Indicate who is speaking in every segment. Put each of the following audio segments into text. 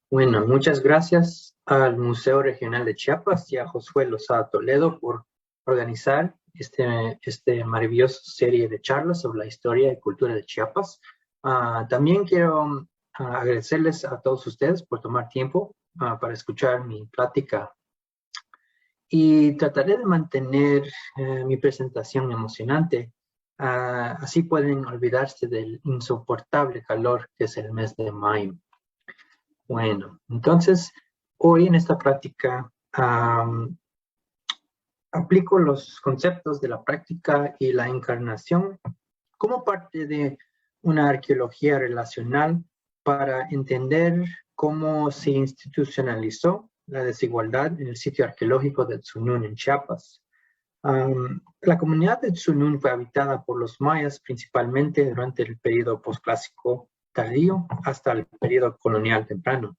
Speaker 1: Bueno, muchas gracias al Museo Regional de Chiapas y a Josué Lozada Toledo por organizar este maravillosa serie de charlas sobre la historia y cultura de Chiapas. También quiero agradecerles a todos ustedes por tomar tiempo para escuchar mi plática y trataré de mantener mi presentación emocionante. Así pueden olvidarse del insoportable calor que es el mes de mayo. Bueno, entonces hoy en esta práctica aplico los conceptos de la práctica y la encarnación como parte de una arqueología relacional para entender cómo se institucionalizó la desigualdad en el sitio arqueológico de Tzunún en Chiapas. La comunidad de Tzunún fue habitada por los mayas principalmente durante el periodo posclásico tardío hasta el periodo colonial temprano.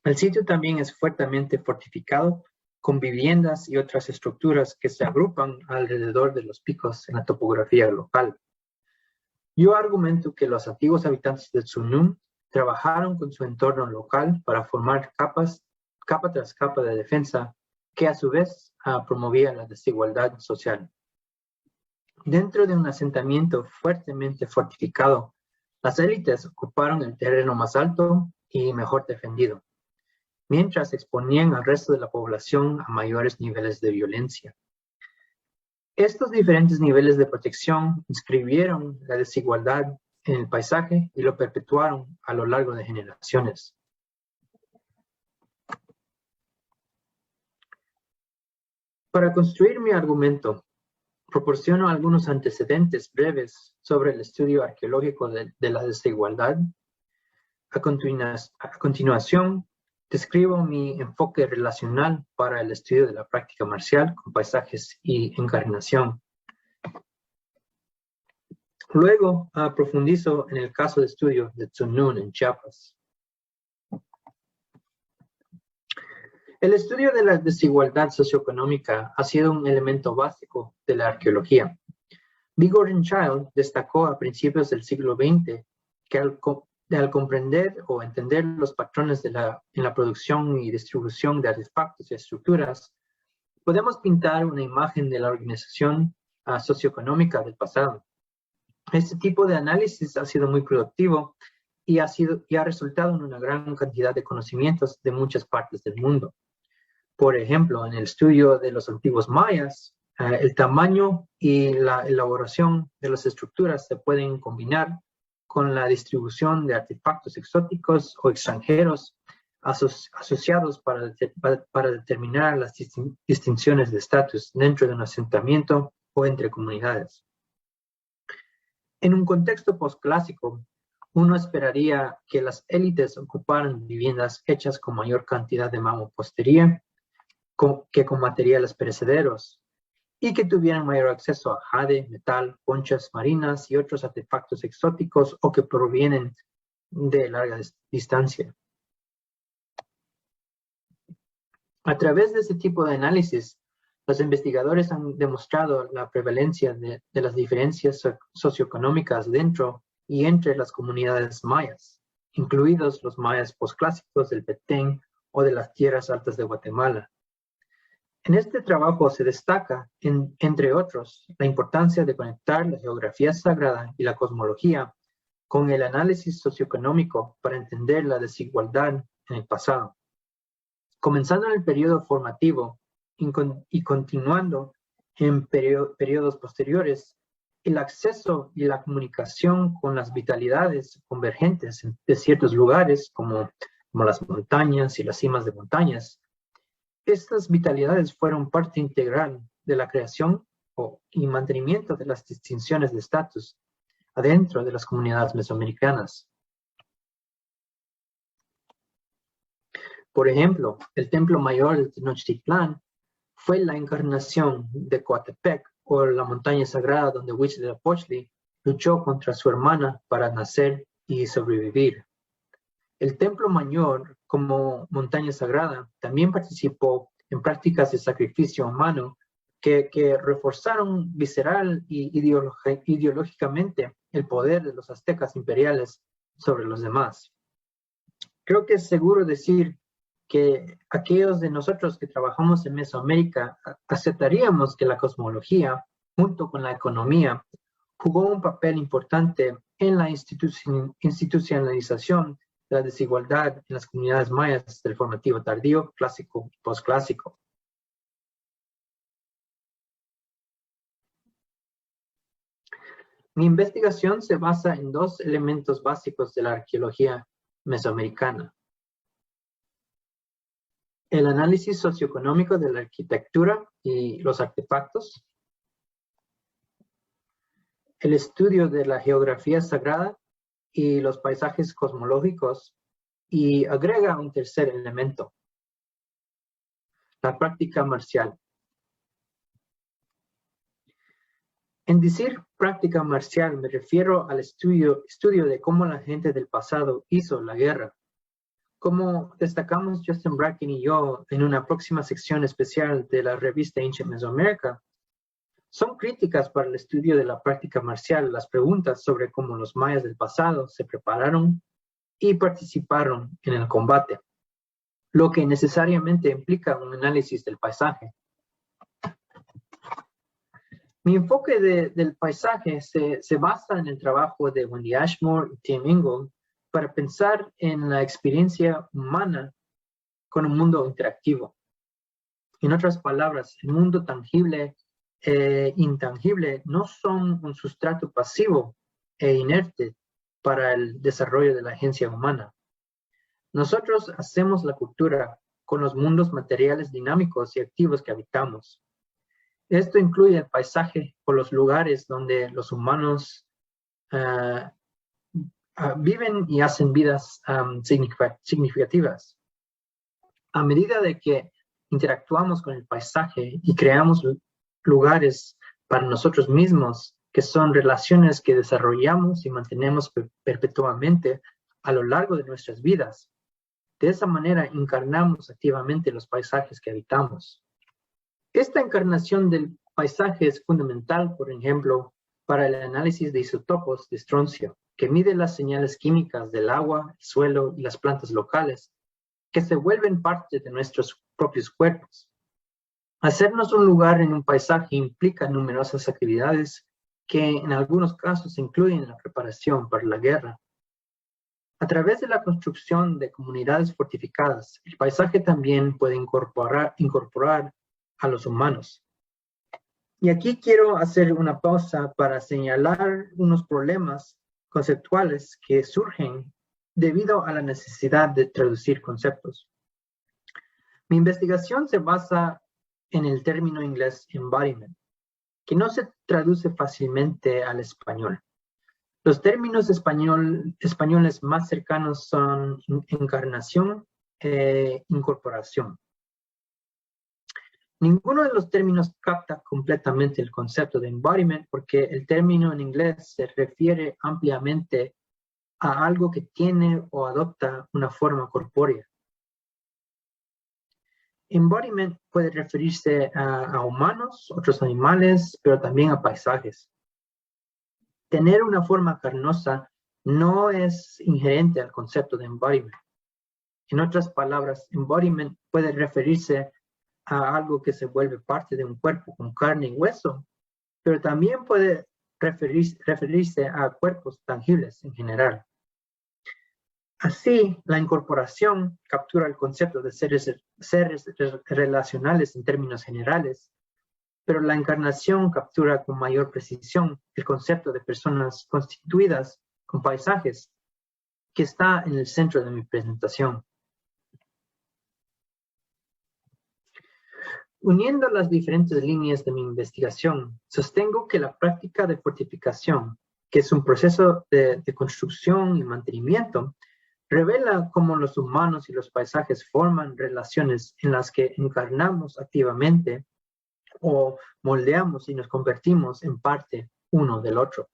Speaker 1: El sitio también es fuertemente fortificado con viviendas y otras estructuras que se agrupan alrededor de los picos en la topografía local. Yo argumento que los antiguos habitantes de Tzunún trabajaron con su entorno local para formar capa tras capa de defensa que a su vez promovía la desigualdad social. Dentro de un asentamiento fuertemente fortificado, las élites ocuparon el terreno más alto y mejor defendido, mientras exponían al resto de la población a mayores niveles de violencia. Estos diferentes niveles de protección inscribieron la desigualdad en el paisaje y lo perpetuaron a lo largo de generaciones. Para construir mi argumento, proporciono algunos antecedentes breves sobre el estudio arqueológico de la desigualdad. A continuación, describo mi enfoque relacional para el estudio de la práctica marcial con paisajes y encarnación. Luego, profundizo en el caso de estudio de Tzunún en Chiapas. El estudio de la desigualdad socioeconómica ha sido un elemento básico de la arqueología. B. Gordon Childe destacó a principios del siglo XX que al comprender o entender los patrones en la producción y distribución de artefactos y estructuras, podemos pintar una imagen de la organización socioeconómica del pasado. Este tipo de análisis ha sido muy productivo y ha resultado en una gran cantidad de conocimientos de muchas partes del mundo. Por ejemplo, en el estudio de los antiguos mayas, el tamaño y la elaboración de las estructuras se pueden combinar con la distribución de artefactos exóticos o extranjeros asociados para determinar las distinciones de estatus dentro de un asentamiento o entre comunidades. En un contexto posclásico, uno esperaría que las élites ocuparan viviendas hechas con mayor cantidad de mampostería que con materiales perecederos y que tuvieran mayor acceso a jade, metal, conchas marinas y otros artefactos exóticos o que provienen de larga distancia. A través de este tipo de análisis, los investigadores han demostrado la prevalencia de las diferencias socioeconómicas dentro y entre las comunidades mayas, incluidos los mayas posclásicos del Petén o de las tierras altas de Guatemala. En este trabajo se destaca, entre otros, la importancia de conectar la geografía sagrada y la cosmología con el análisis socioeconómico para entender la desigualdad en el pasado. Comenzando en el periodo formativo y continuando en periodos posteriores, el acceso y la comunicación con las vitalidades convergentes de ciertos lugares, como las montañas y las cimas de montañas. Estas vitalidades fueron parte integral de la creación y mantenimiento de las distinciones de estatus adentro de las comunidades mesoamericanas. Por ejemplo, el templo mayor de Tenochtitlán fue la encarnación de Coatepec, o la montaña sagrada donde Huitzilopochtli luchó contra su hermana para nacer y sobrevivir. El templo mayor, como montaña sagrada, también participó en prácticas de sacrificio humano que reforzaron visceral y ideológicamente el poder de los aztecas imperiales sobre los demás. Creo que es seguro decir que aquellos de nosotros que trabajamos en Mesoamérica aceptaríamos que la cosmología, junto con la economía, jugó un papel importante en la institucionalización de la desigualdad en las comunidades mayas del formativo tardío, clásico y posclásico. Mi investigación se basa en dos elementos básicos de la arqueología mesoamericana: el análisis socioeconómico de la arquitectura y los artefactos, el estudio de la geografía sagrada y los paisajes cosmológicos, y agrega un tercer elemento: la práctica marcial. En decir práctica marcial me refiero al estudio de cómo la gente del pasado hizo la guerra. Como destacamos Justin Bracken y yo en una próxima sección especial de la revista Ancient Mesoamerica, son críticas para el estudio de la práctica marcial las preguntas sobre cómo los mayas del pasado se prepararon y participaron en el combate, lo que necesariamente implica un análisis del paisaje. Mi enfoque del paisaje se basa en el trabajo de Wendy Ashmore y Tim Ingold para pensar en la experiencia humana con un mundo interactivo. En otras palabras, el mundo tangible e intangible no son un sustrato pasivo e inerte para el desarrollo de la agencia humana. Nosotros hacemos la cultura con los mundos materiales dinámicos y activos que habitamos. Esto incluye el paisaje o los lugares donde los humanos viven y hacen vidas significativas. A medida de que interactuamos con el paisaje y creamos lugares para nosotros mismos, que son relaciones que desarrollamos y mantenemos perpetuamente a lo largo de nuestras vidas, de esa manera encarnamos activamente los paisajes que habitamos. Esta encarnación del paisaje es fundamental, por ejemplo, para el análisis de isótopos de estroncio, que mide las señales químicas del agua, el suelo y las plantas locales, que se vuelven parte de nuestros propios cuerpos. Hacernos un lugar en un paisaje implica numerosas actividades que en algunos casos incluyen la preparación para la guerra. A través de la construcción de comunidades fortificadas, el paisaje también puede incorporar a los humanos. Y aquí quiero hacer una pausa para señalar unos problemas conceptuales que surgen debido a la necesidad de traducir conceptos. Mi investigación se basa en el término inglés embodiment, que no se traduce fácilmente al español. Los términos españoles más cercanos son encarnación e incorporación. Ninguno de los términos capta completamente el concepto de embodiment porque el término en inglés se refiere ampliamente a algo que tiene o adopta una forma corpórea. Embodiment puede referirse a humanos, otros animales, pero también a paisajes. Tener una forma carnosa no es inherente al concepto de embodiment. En otras palabras, embodiment puede referirse a algo que se vuelve parte de un cuerpo con carne y hueso, pero también puede referirse a cuerpos tangibles en general. Así, la incorporación captura el concepto de seres relacionales en términos generales, pero la encarnación captura con mayor precisión el concepto de personas constituidas con paisajes, que está en el centro de mi presentación. Uniendo las diferentes líneas de mi investigación, sostengo que la práctica de fortificación, que es un proceso de construcción y mantenimiento, revela cómo los humanos y los paisajes forman relaciones en las que encarnamos activamente o moldeamos y nos convertimos en parte uno del otro.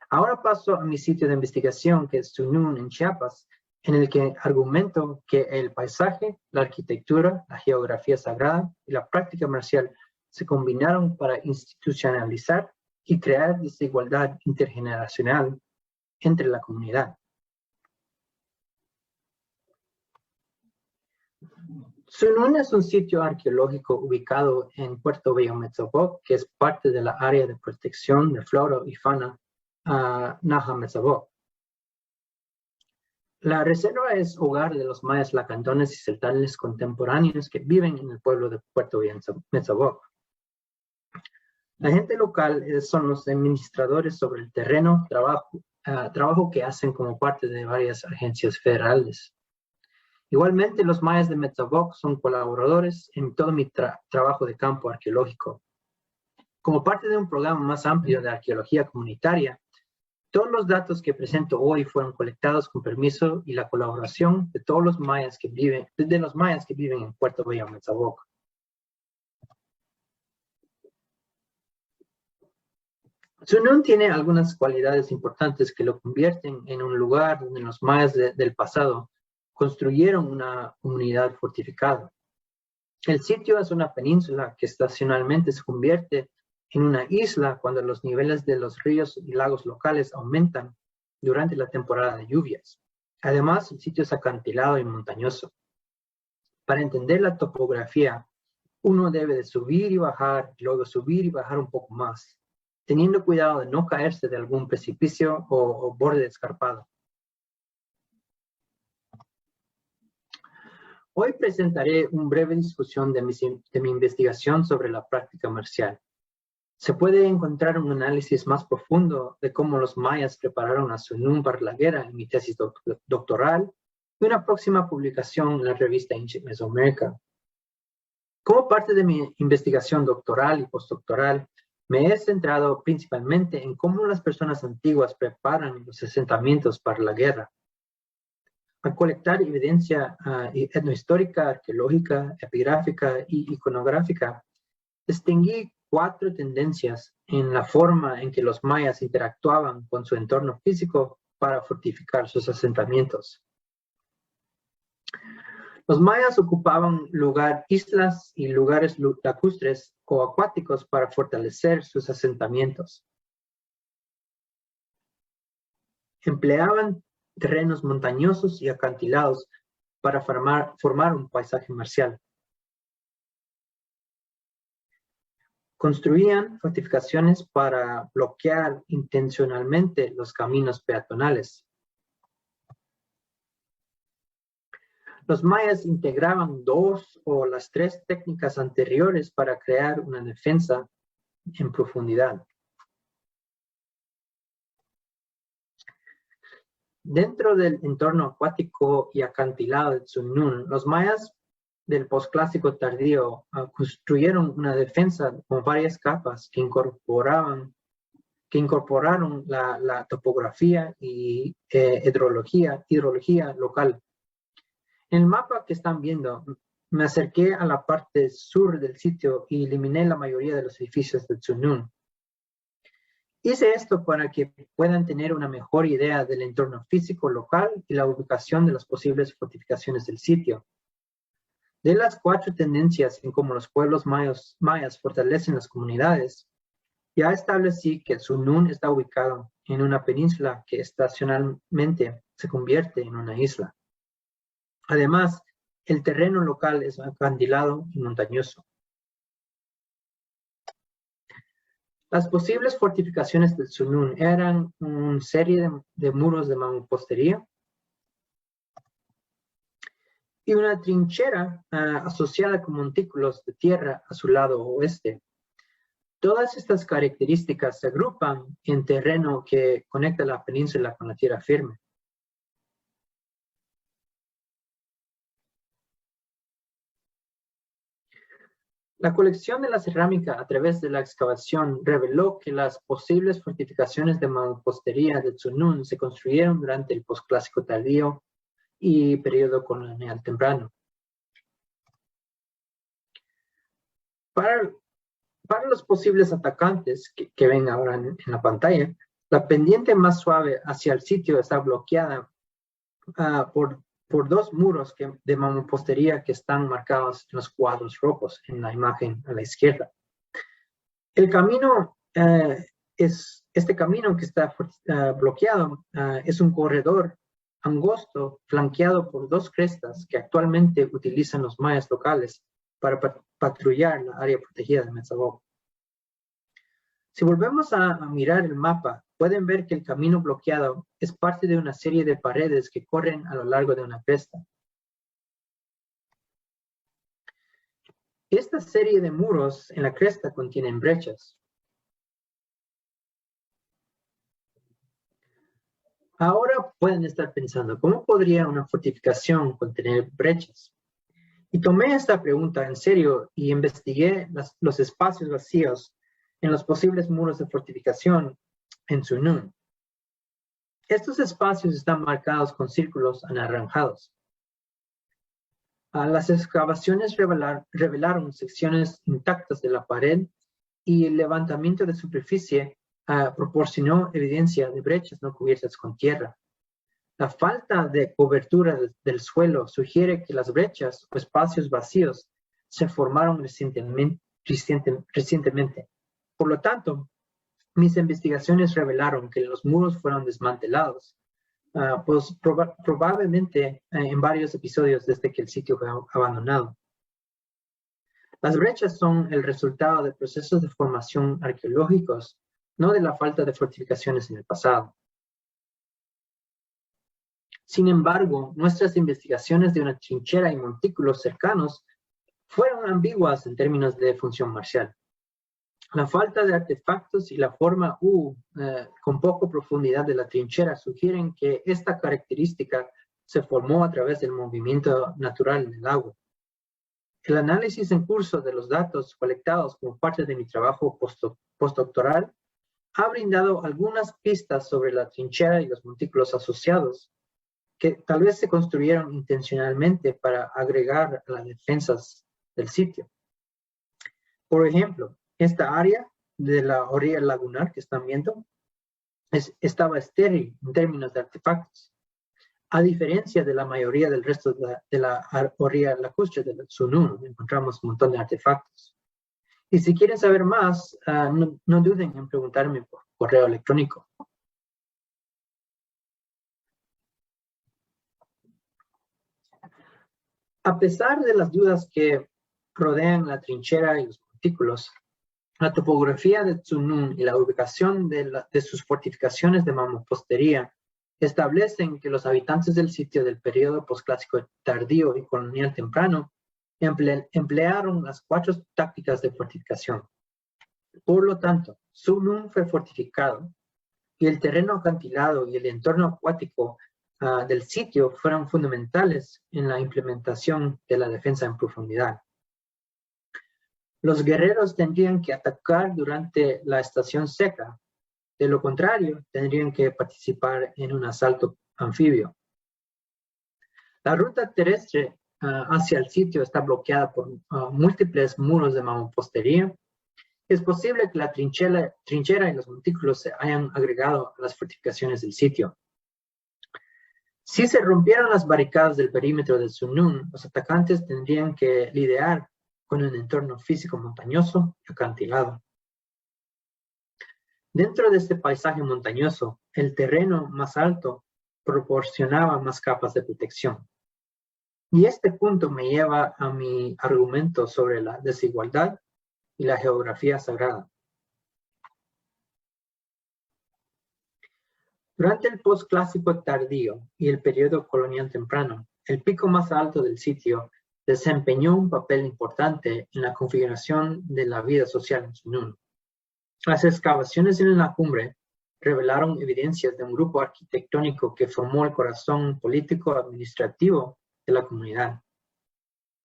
Speaker 1: Ahora paso a mi sitio de investigación, que es Tunún en Chiapas, en el que argumento que el paisaje, la arquitectura, la geografía sagrada y la práctica marcial se combinaron para institucionalizar y crear desigualdad intergeneracional entre la comunidad. Sunun es un sitio arqueológico ubicado en Puerto Bello Metzovoc, que es parte de la área de protección de flora y fauna Naha Metzovoc. La reserva es hogar de los mayas lacandones y celtales contemporáneos que viven en el pueblo de Puerto Bello Metzovoc. La gente local son los administradores sobre el terreno, trabajo que hacen como parte de varias agencias federales. Igualmente, los mayas de Metzovoc son colaboradores en todo mi trabajo de campo arqueológico. Como parte de un programa más amplio de arqueología comunitaria, todos los datos que presento hoy fueron colectados con permiso y la colaboración de todos los mayas que viven, en Puerto Bello Metzovoc. Sunun tiene algunas cualidades importantes que lo convierten en un lugar donde los mayas del pasado construyeron una comunidad fortificada. El sitio es una península que estacionalmente se convierte en una isla cuando los niveles de los ríos y lagos locales aumentan durante la temporada de lluvias. Además, el sitio es acantilado y montañoso. Para entender la topografía, uno debe de subir y bajar, y luego subir y bajar un poco más, teniendo cuidado de no caerse de algún precipicio o borde escarpado. Hoy presentaré una breve discusión de mi investigación sobre la práctica marcial. Se puede encontrar un análisis más profundo de cómo los mayas prepararon a Sunun para la guerra en mi tesis doctoral y una próxima publicación en la revista Ancient Mesoamerica. Como parte de mi investigación doctoral y postdoctoral, me he centrado principalmente en cómo las personas antiguas preparan los asentamientos para la guerra. Al colectar evidencia etnohistórica, arqueológica, epigráfica y iconográfica, distinguí 4 tendencias en la forma en que los mayas interactuaban con su entorno físico para fortificar sus asentamientos. Los mayas ocupaban islas y lugares lacustres o acuáticos para fortalecer sus asentamientos. Empleaban terrenos montañosos y acantilados para formar un paisaje marcial. Construían fortificaciones para bloquear intencionalmente los caminos peatonales. Los mayas integraban 2 o las 3 técnicas anteriores para crear una defensa en profundidad. Dentro del entorno acuático y acantilado de Sunun, los mayas del posclásico tardío construyeron una defensa con varias capas que incorporaron la topografía y hidrología local. En el mapa que están viendo, me acerqué a la parte sur del sitio y eliminé la mayoría de los edificios de Sunun. Hice esto para que puedan tener una mejor idea del entorno físico local y la ubicación de las posibles fortificaciones del sitio. De las 4 tendencias en cómo los pueblos mayas fortalecen las comunidades, ya establecí que Sunun está ubicado en una península que estacionalmente se convierte en una isla. Además, el terreno local es acantilado y montañoso. Las posibles fortificaciones de Sunun eran una serie de muros de mampostería y una trinchera asociada con montículos de tierra a su lado oeste. Todas estas características se agrupan en terreno que conecta la península con la tierra firme. La colección de la cerámica a través de la excavación reveló que las posibles fortificaciones de mampostería de Sunun se construyeron durante el posclásico tardío y periodo colonial temprano. Para los posibles atacantes que ven ahora en la pantalla, la pendiente más suave hacia el sitio está bloqueada por 2 muros de mampostería que están marcados en los cuadros rojos en la imagen a la izquierda. El camino Este camino que está bloqueado es un corredor angosto flanqueado por dos crestas que actualmente utilizan los mayas locales para patrullar la área protegida de Metzaboc. Si volvemos a mirar el mapa, pueden ver que el camino bloqueado es parte de una serie de paredes que corren a lo largo de una cresta. Esta serie de muros en la cresta contienen brechas. Ahora pueden estar pensando, ¿cómo podría una fortificación contener brechas? Y tomé esta pregunta en serio y investigué los espacios vacíos en los posibles muros de fortificación en Sunún. Estos espacios están marcados con círculos anaranjados. Las excavaciones revelaron secciones intactas de la pared y el levantamiento de superficie proporcionó evidencia de brechas no cubiertas con tierra. La falta de cobertura del suelo sugiere que las brechas o espacios vacíos se formaron recientemente. Por lo tanto, mis investigaciones revelaron que los muros fueron desmantelados, pues probablemente en varios episodios desde que el sitio fue abandonado. Las brechas son el resultado de procesos de formación arqueológicos, no de la falta de fortificaciones en el pasado. Sin embargo, nuestras investigaciones de una trinchera y montículos cercanos fueron ambiguas en términos de función marcial. La falta de artefactos y la forma U con poca profundidad de la trinchera sugieren que esta característica se formó a través del movimiento natural del agua. El análisis en curso de los datos colectados como parte de mi trabajo postdoctoral ha brindado algunas pistas sobre la trinchera y los montículos asociados, que tal vez se construyeron intencionalmente para agregar a las defensas del sitio. Por ejemplo, esta área de la orilla lagunar que están viendo estaba estéril en términos de artefactos, a diferencia de la mayoría del resto de la orilla lacustre del Sunún, donde encontramos un montón de artefactos. Y si quieren saber más, no duden en preguntarme por correo electrónico. A pesar de las dudas que rodean la trinchera y los montículos, la topografía de Sunún y la ubicación de sus fortificaciones de mampostería establecen que los habitantes del sitio del periodo posclásico tardío y colonial temprano emplearon las 4 tácticas de fortificación. Por lo tanto, Sunún fue fortificado y el terreno acantilado y el entorno acuático del sitio fueron fundamentales en la implementación de la defensa en profundidad. Los guerreros tendrían que atacar durante la estación seca. De lo contrario, tendrían que participar en un asalto anfibio. La ruta terrestre hacia el sitio está bloqueada por múltiples muros de mampostería. Es posible que la trinchera y los montículos se hayan agregado a las fortificaciones del sitio. Si se rompieran las barricadas del perímetro de Sunún, los atacantes tendrían que lidiar con un entorno físico montañoso y acantilado. Dentro de este paisaje montañoso, el terreno más alto proporcionaba más capas de protección. Y este punto me lleva a mi argumento sobre la desigualdad y la geografía sagrada. Durante el posclásico tardío y el periodo colonial temprano, el pico más alto del sitio desempeñó un papel importante en la configuración de la vida social en Sunún. Las excavaciones en la cumbre revelaron evidencias de un grupo arquitectónico que formó el corazón político-administrativo de la comunidad.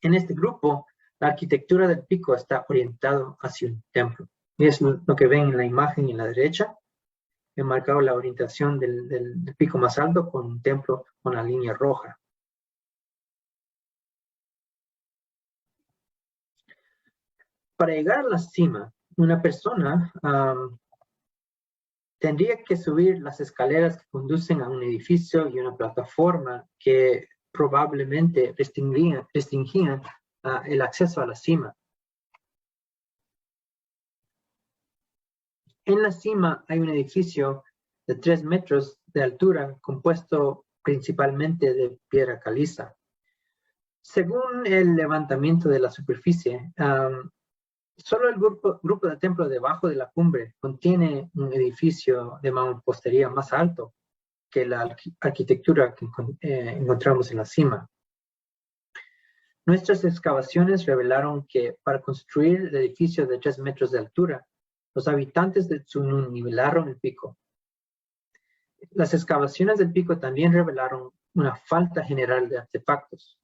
Speaker 1: En este grupo, la arquitectura del pico está orientada hacia un templo. Y es lo que ven en la imagen en la derecha. He marcado la orientación del pico más alto con un templo con la línea roja. Para llegar a la cima, una persona tendría que subir las escaleras que conducen a un edificio y una plataforma que probablemente restringían el acceso a la cima. En la cima hay un edificio de 3 metros de altura compuesto principalmente de piedra caliza. Según el levantamiento de la superficie, solo el grupo de templo debajo de la cumbre contiene un edificio de mampostería más alto que la arquitectura que encontramos en la cima. Nuestras excavaciones revelaron que para construir el edificio de 3 metros de altura, los habitantes de Tsunun nivelaron el pico. Las excavaciones del pico también revelaron una falta general de artefactos.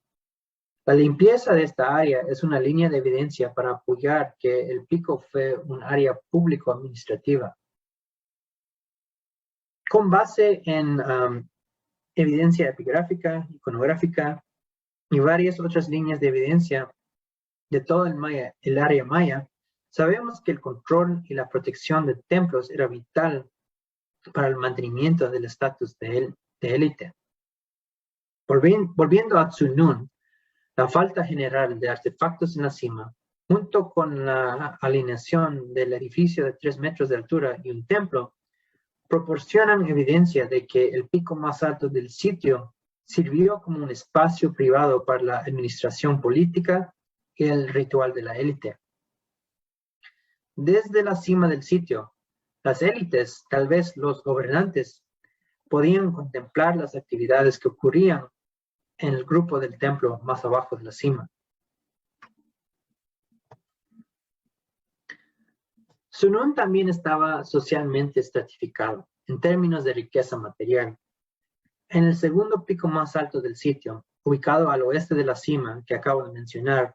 Speaker 1: La limpieza de esta área es una línea de evidencia para apoyar que el pico fue un área público-administrativa. Con base en evidencia epigráfica, iconográfica y varias otras líneas de evidencia de todo el área maya, sabemos que el control y la protección de templos era vital para el mantenimiento del estatus de élite. Volviendo a Tsunun, la falta general de artefactos en la cima, junto con la alineación del edificio de 3 metros de altura y un templo, proporcionan evidencia de que el pico más alto del sitio sirvió como un espacio privado para la administración política y el ritual de la élite. Desde la cima del sitio, las élites, tal vez los gobernantes, podían contemplar las actividades que ocurrían en el grupo del templo más abajo de la cima. Tsunun también estaba socialmente estratificado en términos de riqueza material. En el segundo pico más alto del sitio, ubicado al oeste de la cima que acabo de mencionar,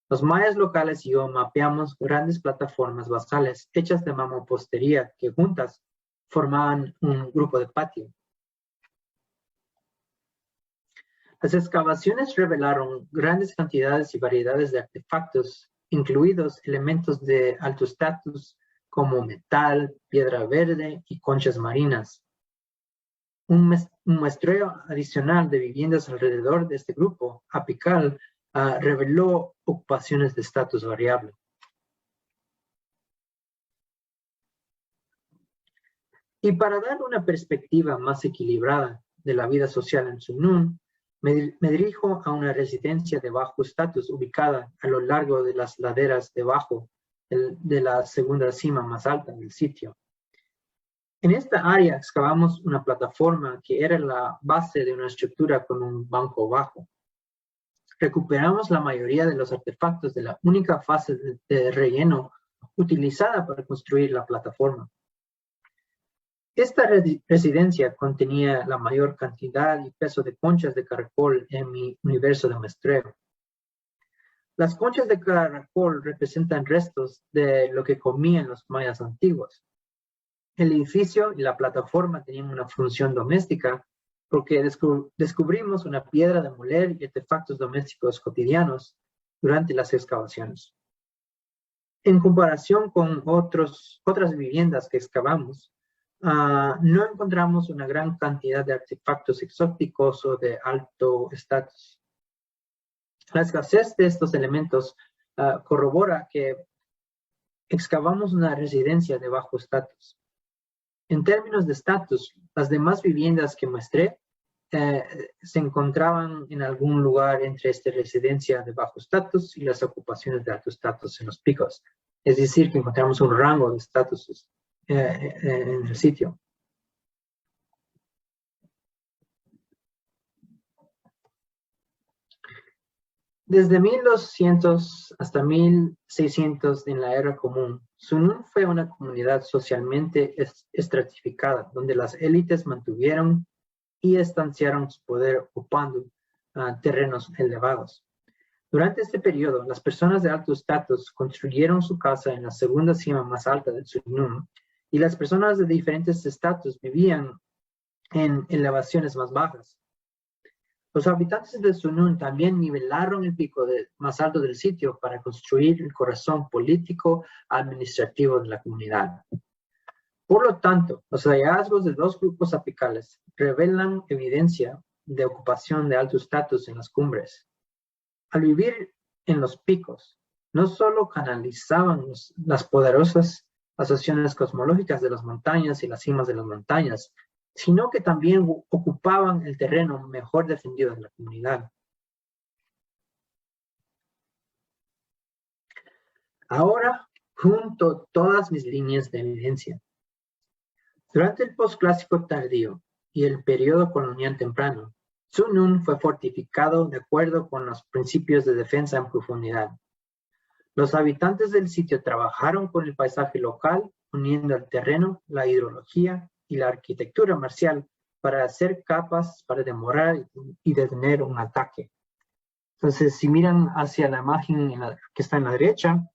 Speaker 1: los mayas locales y yo mapeamos grandes plataformas basales hechas de mampostería que juntas formaban un grupo de patio. Las excavaciones revelaron grandes cantidades y variedades de artefactos, incluidos elementos de alto estatus como metal, piedra verde y conchas marinas. Un muestreo adicional de viviendas alrededor de este grupo apical reveló ocupaciones de estatus variable. Y para dar una perspectiva más equilibrada de la vida social en Tsunun, me dirijo a una residencia de bajo estatus ubicada a lo largo de las laderas debajo de la segunda cima más alta del sitio. En esta área excavamos una plataforma que era la base de una estructura con un banco bajo. Recuperamos la mayoría de los artefactos de la única fase de relleno utilizada para construir la plataforma. Esta residencia contenía la mayor cantidad y peso de conchas de caracol en mi universo de muestreo. Las conchas de caracol representan restos de lo que comían los mayas antiguos. El edificio y la plataforma tenían una función doméstica porque descubrimos una piedra de moler y artefactos domésticos cotidianos durante las excavaciones. En comparación con otras viviendas que excavamos, no encontramos una gran cantidad de artefactos exóticos o de alto estatus. La escasez de estos elementos corrobora que excavamos una residencia de bajo estatus. En términos de estatus, las demás viviendas que muestré se encontraban en algún lugar entre esta residencia de bajo estatus y las ocupaciones de alto estatus en los picos. Es decir, que encontramos un rango de estatus en el sitio. Desde 1200 hasta 1600 en la Era Común, Tsunun fue una comunidad socialmente estratificada, donde las élites mantuvieron y estanciaron su poder ocupando terrenos elevados. Durante este periodo, las personas de alto estatus construyeron su casa en la segunda cima más alta de Tsunun, y las personas de diferentes estatus vivían en elevaciones más bajas. Los habitantes de Tsunun también nivelaron el pico más alto del sitio para construir el corazón político administrativo de la comunidad. Por lo tanto, los hallazgos de dos grupos apicales revelan evidencia de ocupación de alto estatus en las cumbres. Al vivir en los picos, no solo canalizaban las poderosas asociaciones cosmológicas de las montañas y las cimas de las montañas, sino que también ocupaban el terreno mejor defendido de la comunidad. Ahora, junto todas mis líneas de evidencia. Durante el posclásico tardío y el periodo colonial temprano, Sunun fue fortificado de acuerdo con los principios de defensa en profundidad. Los habitantes del sitio trabajaron con el paisaje local, uniendo el terreno, la hidrología y la arquitectura marcial para hacer capas para demorar y detener un ataque. Entonces, si miran hacia la imagen que está en la derecha,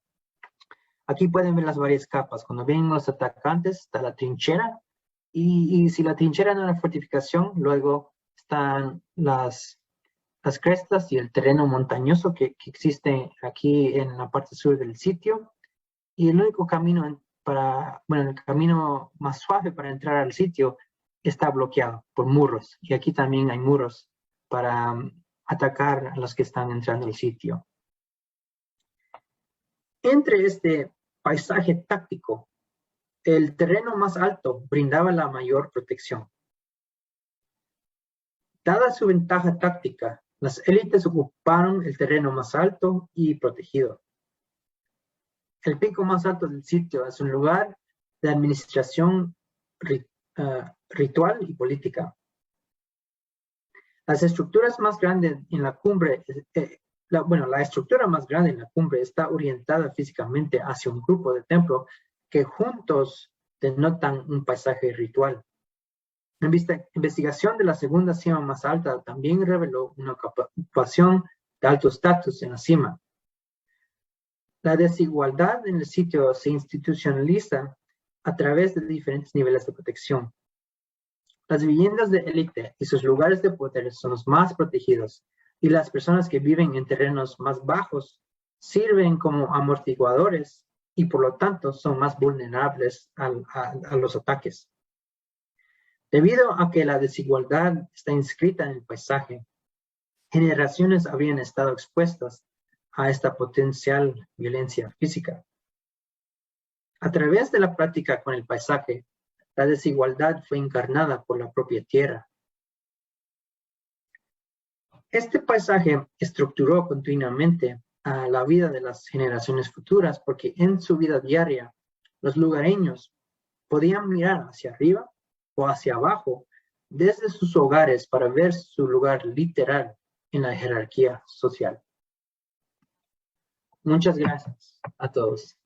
Speaker 1: aquí pueden ver las varias capas. Cuando ven los atacantes, está la trinchera, y si la trinchera no es una fortificación, luego están las crestas y el terreno montañoso que existe aquí en la parte sur del sitio. Y el único camino el camino más suave para entrar al sitio está bloqueado por muros. Y aquí también hay muros para atacar a los que están entrando al sitio. Entre este paisaje táctico, el terreno más alto brindaba la mayor protección. Dada su ventaja táctica, las élites ocuparon el terreno más alto y protegido. El pico más alto del sitio es un lugar de administración ritual y política. Las estructuras más grandes en la cumbre, la estructura más grande en la cumbre está orientada físicamente hacia un grupo de templos que juntos denotan un paisaje ritual. La investigación de la segunda cima más alta también reveló una ocupación de alto estatus en la cima. La desigualdad en el sitio se institucionaliza a través de diferentes niveles de protección. Las viviendas de élite y sus lugares de poder son los más protegidos, y las personas que viven en terrenos más bajos sirven como amortiguadores y por lo tanto son más vulnerables a los ataques. Debido a que la desigualdad está inscrita en el paisaje, generaciones habrían estado expuestas a esta potencial violencia física. A través de la práctica con el paisaje, la desigualdad fue encarnada por la propia tierra. Este paisaje estructuró continuamente a la vida de las generaciones futuras porque en su vida diaria, los lugareños podían mirar hacia arriba o hacia abajo desde sus hogares para ver su lugar literal en la jerarquía social. Muchas gracias a todos.